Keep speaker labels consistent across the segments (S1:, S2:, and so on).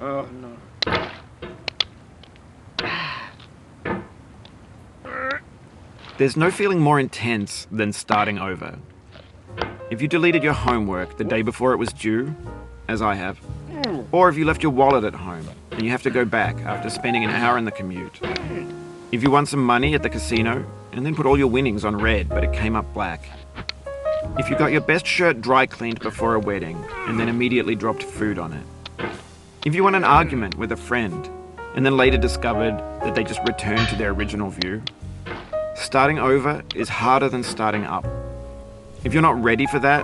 S1: Oh no.
S2: There's no feeling more intense than starting over. If you deleted your homework the day before it was due, as I have, or if you left your wallet at home and you have to go back after spending an hour in the commute. If you won some money at the casino and then put all your winnings on red but it came up black. If you got your best shirt dry cleaned before a wedding and then immediately dropped food on it. If you won an argument with a friend and then later discovered that they just returned to their original view. Starting over is harder than starting up. If you're not ready for that,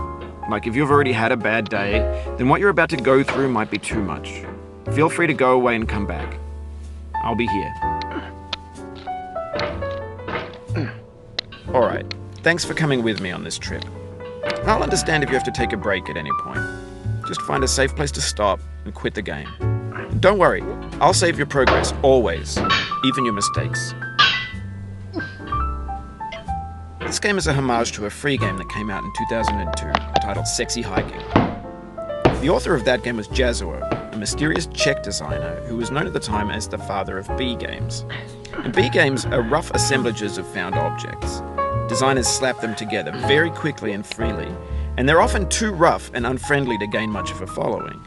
S2: like if you've already had a bad day, then what you're about to go through might be too much. Feel free to go away and come back. I'll be here. Alright, thanks for coming with me on this trip. I'll understand if you have to take a break at any point. Just find a safe place to stop and quit the game. Don't worry, I'll save your progress, always, even your mistakes. This game is a homage to a free game that came out in 2002, titled Sexy Hiking. The author of that game was Jazuo, a mysterious Czech designer who was known at the time as the father of B games. And B games are rough assemblages of found objects. Designers slap them together very quickly and freely, and they're often too rough and unfriendly to gain much of a following.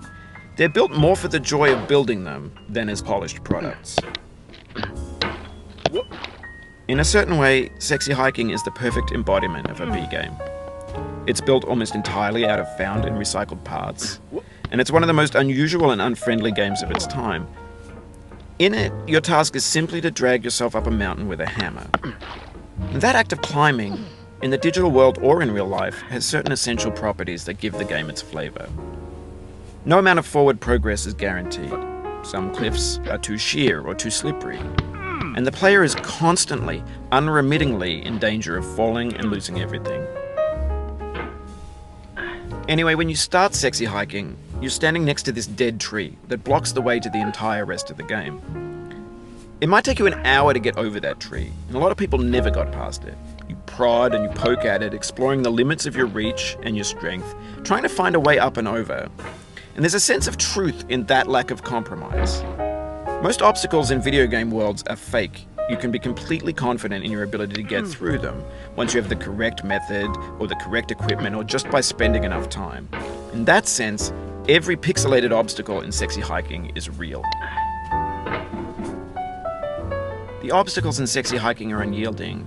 S2: They're built more for the joy of building them than as polished products. In a certain way, Sexy Hiking is the perfect embodiment of a B game. It's built almost entirely out of found and recycled parts, and it's one of the most unusual and unfriendly games of its time. In it, your task is simply to drag yourself up a mountain with a hammer. And that act of climbing, in the digital world or in real life, has certain essential properties that give the game its flavor. No amount of forward progress is guaranteed. Some cliffs are too sheer or too slippery. And the player is constantly, unremittingly in danger of falling and losing everything. Anyway, when you start Sexy Hiking, you're standing next to this dead tree that blocks the way to the entire rest of the game. It might take you an hour to get over that tree, and a lot of people never got past it. You prod and you poke at it, exploring the limits of your reach and your strength, trying to find a way up and over. And there's a sense of truth in that lack of compromise. Most obstacles in video game worlds are fake. You can be completely confident in your ability to get through them once you have the correct method or the correct equipment or just by spending enough time. In that sense, every pixelated obstacle in Sexy Hiking is real. The obstacles in Sexy Hiking are unyielding,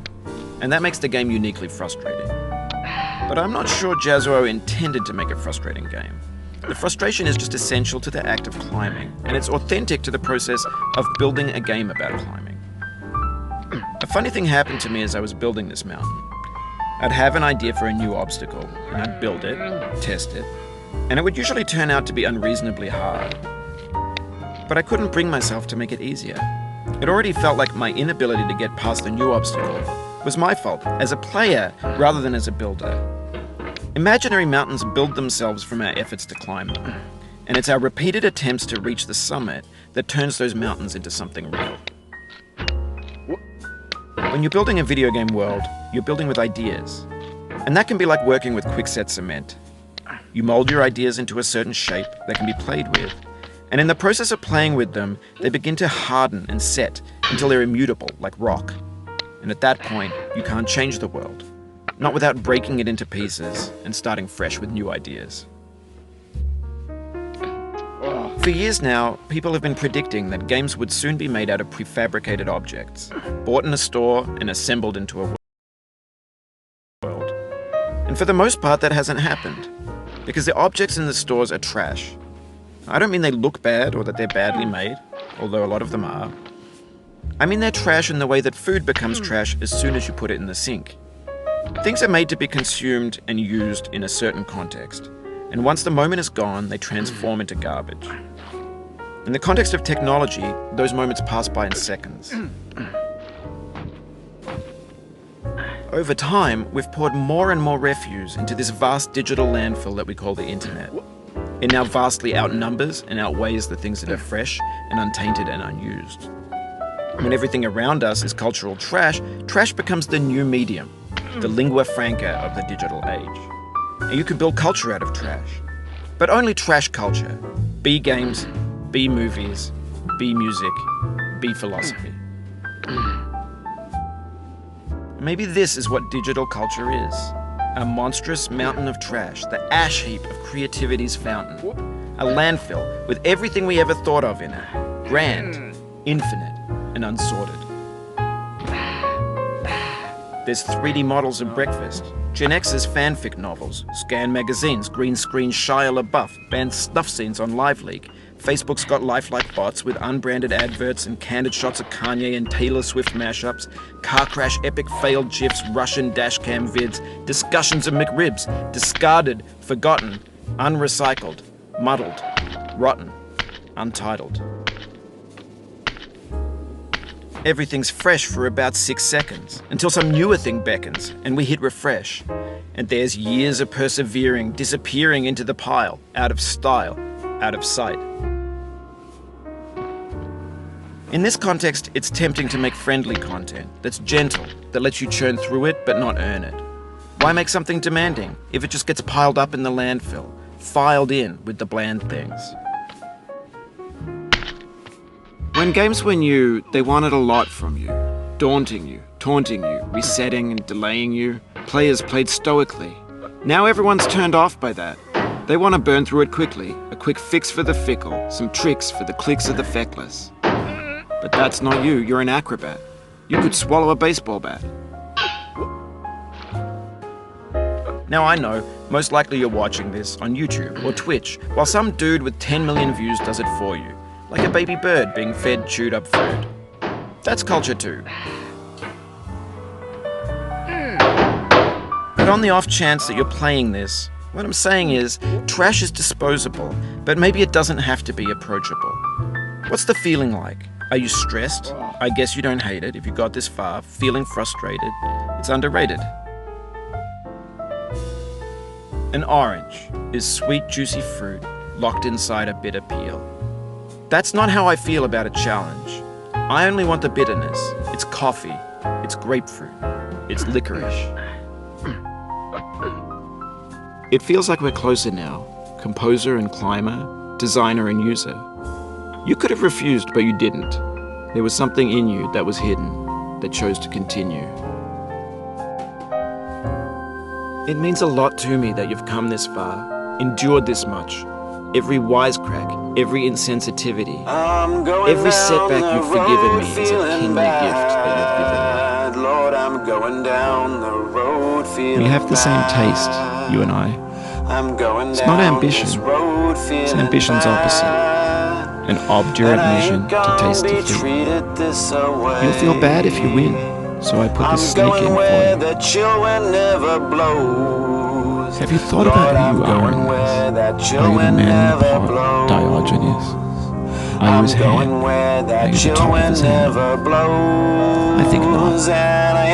S2: and that makes the game uniquely frustrating. But I'm not sure Jazuo intended to make a frustrating game. The frustration is just essential to the act of climbing, and it's authentic to the process of building a game about climbing. A funny thing happened to me as I was building this mountain. I'd have an idea for a new obstacle, and I'd build it, test it, and it would usually turn out to be unreasonably hard. But I couldn't bring myself to make it easier. It already felt like my inability to get past the new obstacle was my fault as a player rather than as a builder. Imaginary mountains build themselves from our efforts to climb them, and it's our repeated attempts to reach the summit that turns those mountains into something real. When you're building a video game world, you're building with ideas, and that can be like working with quickset cement. You mold your ideas into a certain shape that can be played with, and in the process of playing with them, they begin to harden and set until they're immutable, like rock. And at that point, you can't change the world. Not without breaking it into pieces and starting fresh with new ideas. For years now, people have been predicting that games would soon be made out of prefabricated objects, bought in a store and assembled into a world. And for the most part, that hasn't happened, because the objects in the stores are trash. I don't mean they look bad or that they're badly made, although a lot of them are. I mean they're trash in the way that food becomes trash as soon as you put it in the sink. Things are made to be consumed and used in a certain context, and once the moment is gone, they transform into garbage. In the context of technology, those moments pass by in seconds. Over time, we've poured more and more refuse into this vast digital landfill that we call the internet. It now vastly outnumbers and outweighs the things that are fresh and untainted and unused. When everything around us is cultural trash, trash becomes the new medium, the lingua franca of the digital age. And you can build culture out of trash. But only trash culture. B games, B movies, B music, B philosophy. Maybe this is what digital culture is. A monstrous mountain of trash, the ash heap of creativity's fountain. A landfill with everything we ever thought of in it. Grand, infinite, and unsorted. There's 3D models of breakfast, Gen X's fanfic novels, scan magazines, green screen Shia LaBeouf, banned snuff scenes on LiveLeak. Facebook's got lifelike bots with unbranded adverts and candid shots of Kanye and Taylor Swift mashups, car crash epic failed GIFs, Russian dashcam vids, discussions of McRibs, discarded, forgotten, unrecycled, muddled, rotten, untitled. Everything's fresh for about 6 seconds, until some newer thing beckons, and we hit refresh. And there's years of persevering, disappearing into the pile, out of style, out of sight. In this context, it's tempting to make friendly content that's gentle, that lets you churn through it but not earn it. Why make something demanding if it just gets piled up in the landfill, filed in with the bland things? When games were new, they wanted a lot from you. Daunting you, taunting you, resetting and delaying you. Players played stoically. Now everyone's turned off by that. They want to burn through it quickly, a quick fix for the fickle, some tricks for the clicks of the feckless. But that's not you, you're an acrobat. You could swallow a baseball bat. Now I know, most likely you're watching this on YouTube or Twitch, while some dude with 10 million views does it for you. Like a baby bird being fed chewed up food. That's culture too. But on the off chance that you're playing this, what I'm saying is, trash is disposable, but maybe it doesn't have to be approachable. What's the feeling like? Are you stressed? I guess you don't hate it if you got this far. Feeling frustrated? It's underrated. An orange is sweet, juicy fruit locked inside a bitter peel. That's not how I feel about a challenge. I only want the bitterness. It's coffee. It's grapefruit. It's licorice. It feels like we're closer now. Composer and climber, designer and user. You could have refused, but you didn't. There was something in you that was hidden, that chose to continue. It means a lot to me that you've come this far, endured this much. Every wisecrack, every insensitivity, every setback you've forgiven me is a kingly gift that you've given me. Lord, I'm going down the road feeling we have the same taste, you and I. It's not ambition, it's ambition's opposite. An obdurate mission to taste defeat. You'll feel bad if you win, so I put this snake in for you. Have you thought about who you are in this? Are you the man in the pot, Diogenes? Are you his hand? Are you the top of his hand? I think not.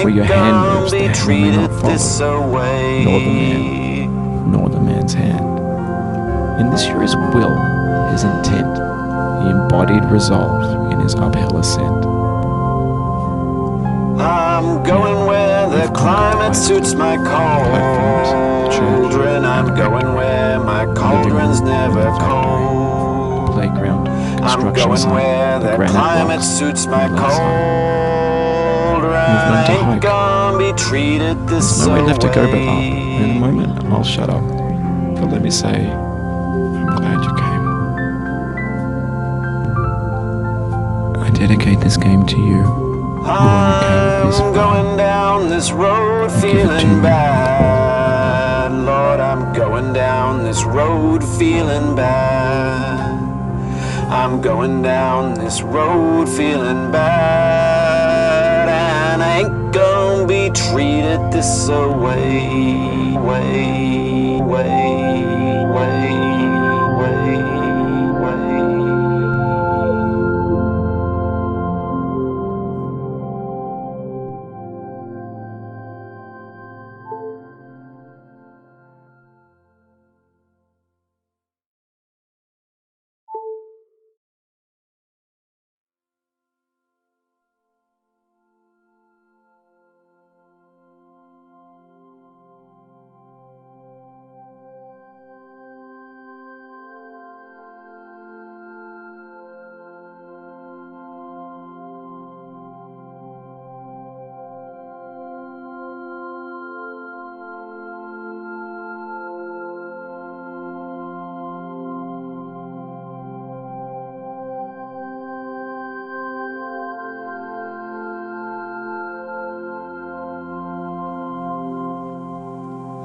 S2: Where your hand moves, the hand may not follow. Nor the man, nor the man's hand. And this here is will, his intent, the embodied resolve in his uphill ascent. I'm going where the climate suits my cauldron. I'm going where my cauldron's never cold. Playground, construction site, the climate suits my cauldron. I ain't gonna be treated this way. There's nowhere left to go but up. In a moment, I'll shut up. But let me say, I'm glad you came. I dedicate this game to you. I'm going down this road feeling bad. Lord, I'm going down this road feeling bad. I'm going down this road feeling bad. And I ain't gonna be treated this way.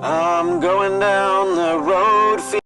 S2: I'm going down the road.